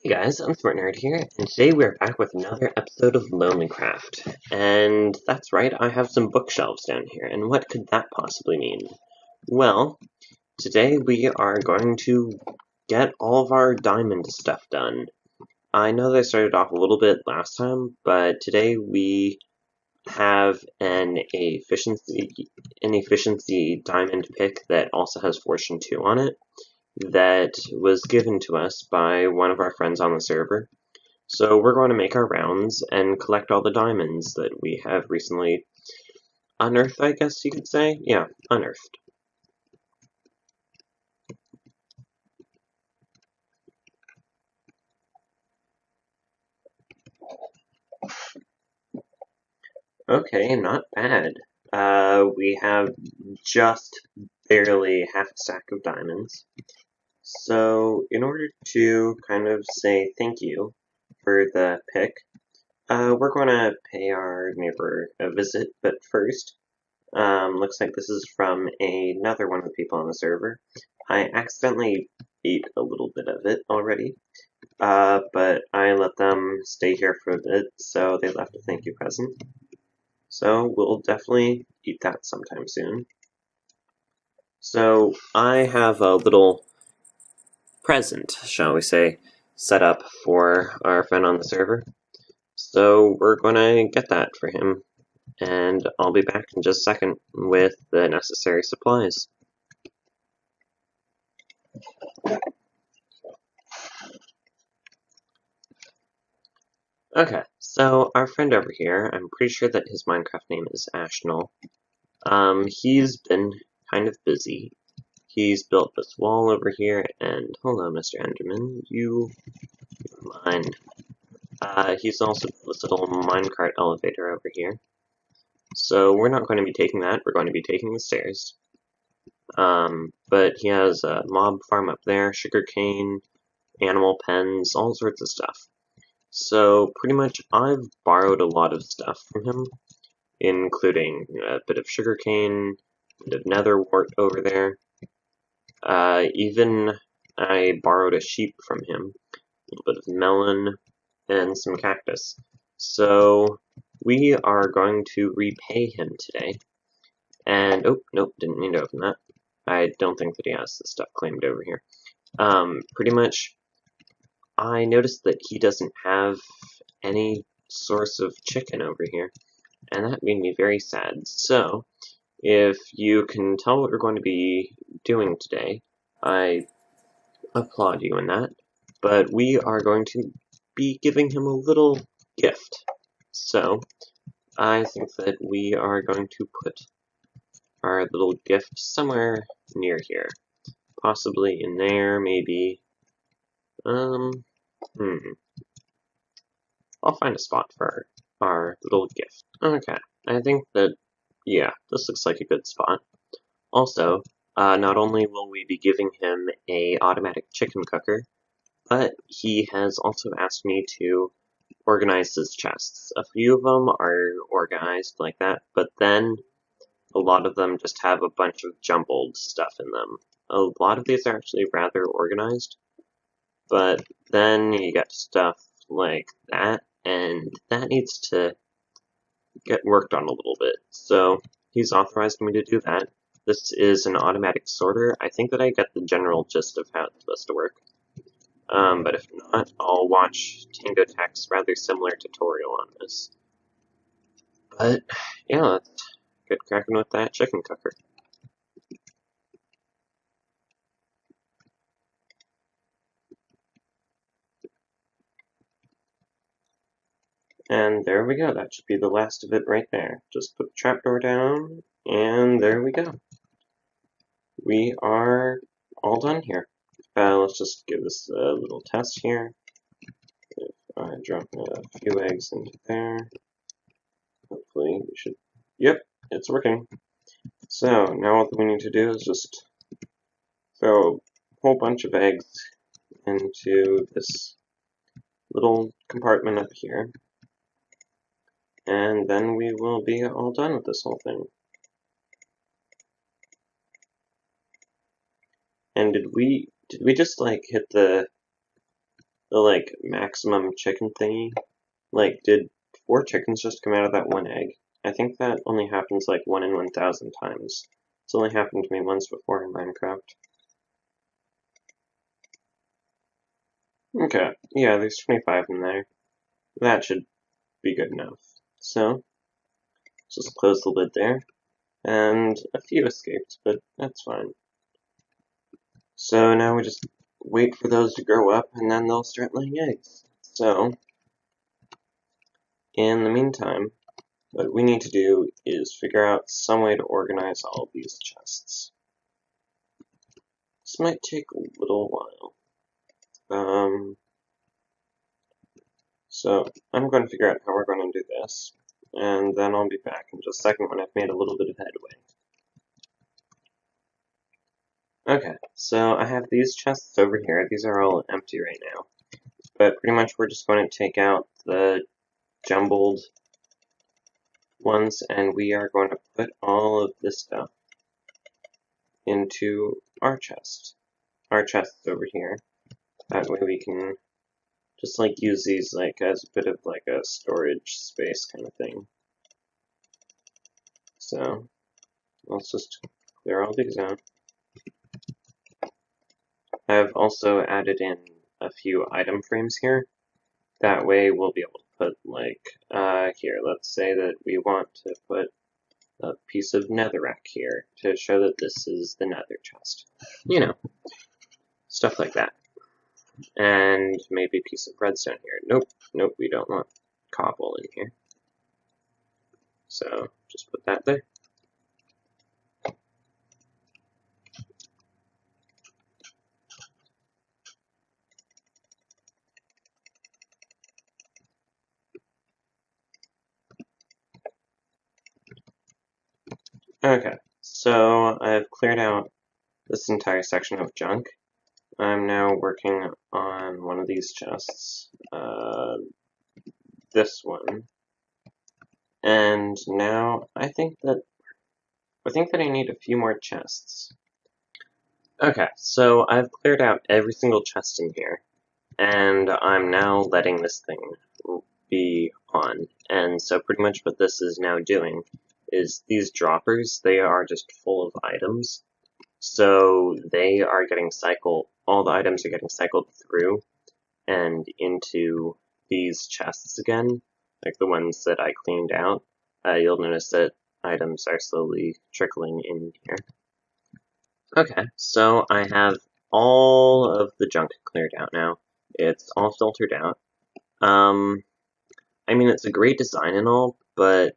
Hey guys, I'm Smart Nerd here, and today we're back with another episode of Lonelycraft. And that's right, I have some bookshelves down here, and what could that possibly mean? Well, today we are going to get all of our diamond stuff done. I know that I started off a little bit last time, but today we have an efficiency diamond pick that also has Fortune 2 on it that was given to us by one of our friends on the server. So we're going to make our rounds and collect all the diamonds that we have recently unearthed, I guess you could say. Yeah, unearthed. Okay, not bad. We have just barely half a stack of diamonds. So in order to kind of say thank you for the pick, we're going to pay our neighbor a visit, but first, looks like this is from another one of the people on the server. I accidentally ate a little bit of it already, but I let them stay here for a bit, so they left a thank you present. So we'll definitely eat that sometime soon. So I have a little present, shall we say, set up for our friend on the server. So we're gonna get that for him, and I'll be back in just a second with the necessary supplies. Okay, so our friend over here, I'm pretty sure that his Minecraft name is Ashnell. He's been kind of busy. He's built this wall over here, and hello, Mr. Enderman, you're mine. He's also built this little minecart elevator over here. So we're not going to be taking that, we're going to be taking the stairs. But he has a mob farm up there, sugarcane, animal pens, all sorts of stuff. So pretty much I've borrowed a lot of stuff from him, including a bit of sugarcane, a bit of nether wart over there. Even I borrowed a sheep from him, a little bit of melon, and some cactus. So we are going to repay him today. And, oh, nope, didn't mean to open that. I don't think that he has the stuff claimed over here. Pretty much, I noticed that he doesn't have any source of chicken over here, and that made me very sad. So, if you can tell what we're going to be doing today, I applaud you in that, but we are going to be giving him a little gift. So, I think that we are going to put our little gift somewhere near here. Possibly in there, maybe. I'll find a spot for our little gift. Okay, I think that, yeah, this looks like a good spot. Also, not only will we be giving him a automatic chicken cooker, but he has also asked me to organize his chests. A few of them are organized like that, but then a lot of them just have a bunch of jumbled stuff in them. A lot of these are actually rather organized, but then you get stuff like that, and that needs to get worked on a little bit. So he's authorized me to do that. This is an automatic sorter. I think that I get the general gist of how it's supposed to work. But if not, I'll watch Tango Tech's rather similar tutorial on this. But yeah, let's get cracking with that chicken cooker. And there we go, that should be the last of it right there. Just put the trapdoor down, and there we go. We are all done here. Let's just give this a little test here. If I drop a few eggs into there, hopefully we should... Yep, it's working. So, now what we need to do is just throw a whole bunch of eggs into this little compartment up here. And then we will be all done with this whole thing. And did we just like hit the the, like, maximum chicken thingy. Like, did 4 chickens just come out of that one egg? I think that only happens, like, 1 in 1,000 times. It's only happened to me once before in Minecraft. Okay, yeah, there's 25 in there. That should be good enough. So, just close the lid there. And a few escaped, but that's fine. So now we just wait for those to grow up, and then they'll start laying eggs. So, in the meantime, what we need to do is figure out some way to organize all of these chests. This might take a little while. So I'm going to figure out how we're going to do this, and then I'll be back in just a second when I've made a little bit of headway. Okay, so I have these chests over here. These are all empty right now. But pretty much we're just going to take out the jumbled ones, and we are going to put all of this stuff into our chest. Our chest's over here. That way we can just like use these like as a bit of like a storage space kind of thing. So let's just clear all these out. I've also added in a few item frames here. That way we'll be able to put like, here, let's say that we want to put a piece of netherrack here to show that this is the nether chest. You know, stuff like that. And maybe a piece of redstone here. Nope, we don't want cobble in here. So just put that there. Okay, so I've cleared out this entire section of junk. I'm now working on one of these chests, this one, and now I think that I need a few more chests. Okay, so I've cleared out every single chest in here, and I'm now letting this thing be on. And so pretty much what this is now doing is these droppers, they are just full of items. So they are getting cycled, all the items are getting cycled through and into these chests again, like the ones that I cleaned out. You'll notice that items are slowly trickling in here. Okay, so I have all of the junk cleared out now. It's all filtered out. I mean, it's a great design and all, but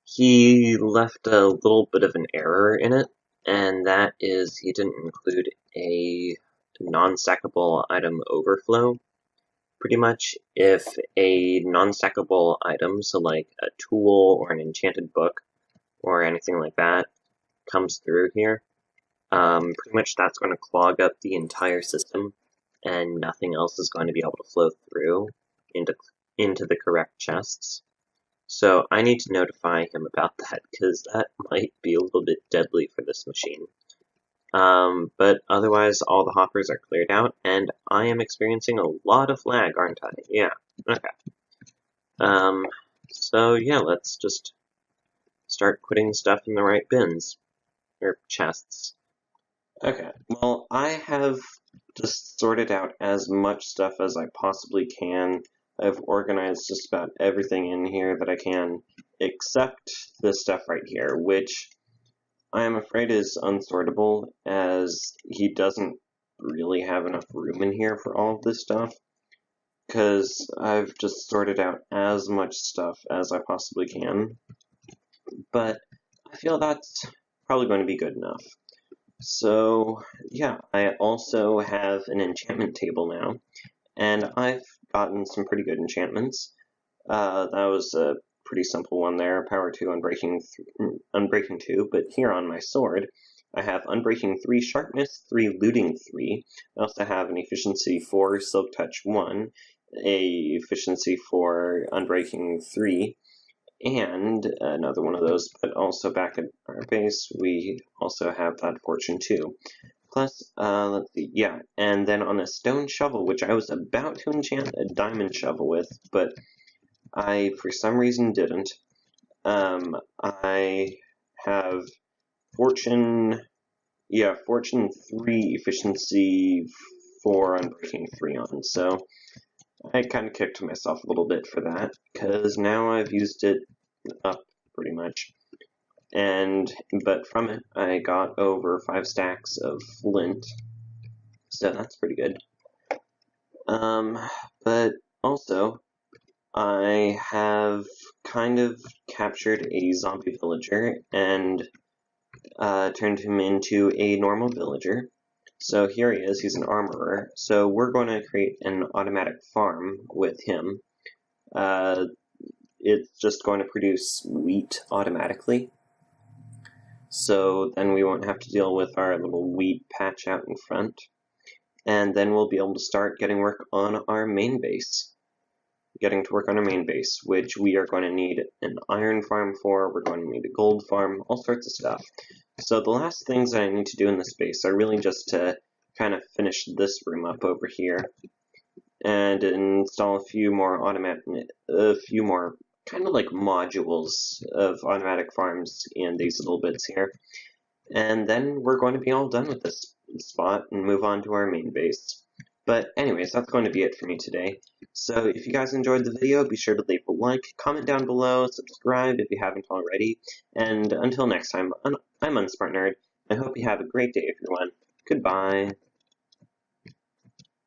he left a little bit of an error in it, and that is he didn't include a non-stackable item overflow. Pretty much, if a non-stackable item, so like a tool or an enchanted book or anything like that, comes through here, pretty much that's going to clog up the entire system, and nothing else is going to be able to flow through into the correct chests. So I need to notify him about that, because that might be a little bit deadly for this machine. But otherwise, all the hoppers are cleared out, and I am experiencing a lot of lag, aren't I? Yeah, okay. So yeah, let's just start putting stuff in the right bins, or chests. Okay, well, I have just sorted out as much stuff as I possibly can. I've organized just about everything in here that I can, except this stuff right here, which I am afraid is unsortable, as he doesn't really have enough room in here for all of this stuff, because I've just sorted out as much stuff as I possibly can. But I feel that's probably going to be good enough. So, yeah, I also have an enchantment table now, and I've gotten some pretty good enchantments. That was a pretty simple one there, power 2, unbreaking 2, but here on my sword, I have unbreaking 3, sharpness 3, looting 3. I also have an efficiency 4, silk touch 1, a efficiency 4, unbreaking 3, and another one of those, but also back at our base, we also have that fortune 2. Plus, let's see, yeah, and then on a stone shovel, which I was about to enchant a diamond shovel with, but I, for some reason, didn't. I have Fortune 3, Efficiency 4, Unbreaking 3 on, so I kind of kicked myself a little bit for that, because now I've used it up pretty much. But from it, I got over 5 stacks of flint, so that's pretty good. But also, I have kind of captured a zombie villager and turned him into a normal villager. So here he is, he's an armorer. So we're going to create an automatic farm with him. It's just going to produce wheat automatically. So then we won't have to deal with our little wheat patch out in front. And then we'll be able to start getting work on our main base. Which we are going to need an iron farm for, we're going to need a gold farm, all sorts of stuff. So the last things that I need to do in this base are really just to kind of finish this room up over here, and install a few more kind of like modules of automatic farms in these little bits here. And then we're going to be all done with this spot and move on to our main base. But anyways, that's going to be it for me today. So if you guys enjoyed the video, be sure to leave a like, comment down below, subscribe if you haven't already, and until next time, I'm Unsmart Nerd. I hope you have a great day, everyone. Goodbye.